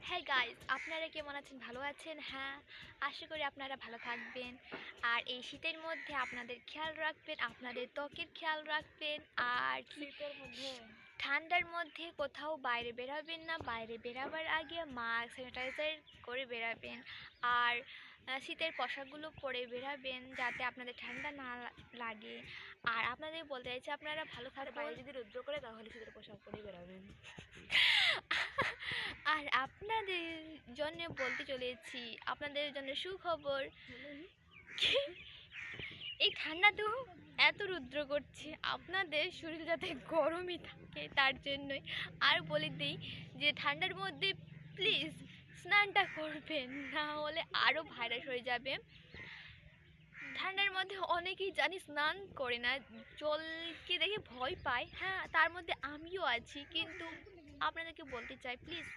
হ্যাঁ গাইস, আপনারা কেমন আছেন? ভালো আছেন? হ্যাঁ, আশা করি আপনারা ভালো থাকবেন। আর এই শীতের মধ্যে আপনাদের খেয়াল রাখবেন, আপনাদের ত্বকের খেয়াল রাখবেন। আর শীতের মধ্যে ঠান্ডার মধ্যে কোথাও বাইরে বেরাবেন না, বাইরে বেরাবার আগে মাস্ক স্যানিটাইজার করে বেরাবেন। আর শীতের পোশাকগুলো পরে বেরাবেন যাতে আপনাদের ঠান্ডা না লাগে। আর আপনাদের বলতে চাইছি আপনারা ভালো আর বাইরে থাকুন। যদি রৌদ্র করে তাহলে শীতের পোশাক পরেই বেরোবেন। আর আপনাদের জন্য বলতে চলেছি, আপনাদের জন্য সুখবর। এই ঠান্ডা তো এত রুদ্র করছে, আপনাদের শরীর যাতে গরমই থাকে তার জন্যই। আর বলে দিই যে ঠান্ডার মধ্যে প্লিজ স্নানটা করবেন, না হলে আরও ভাইরাস হয়ে যাবে। ঠান্ডার মধ্যে অনেকেই জানি স্নান করে না, জলকে দেখে ভয় পায়। হ্যাঁ, তার মধ্যে আমিও আছি, কিন্তু আপনাদেরকে বলতে চাই প্লিজ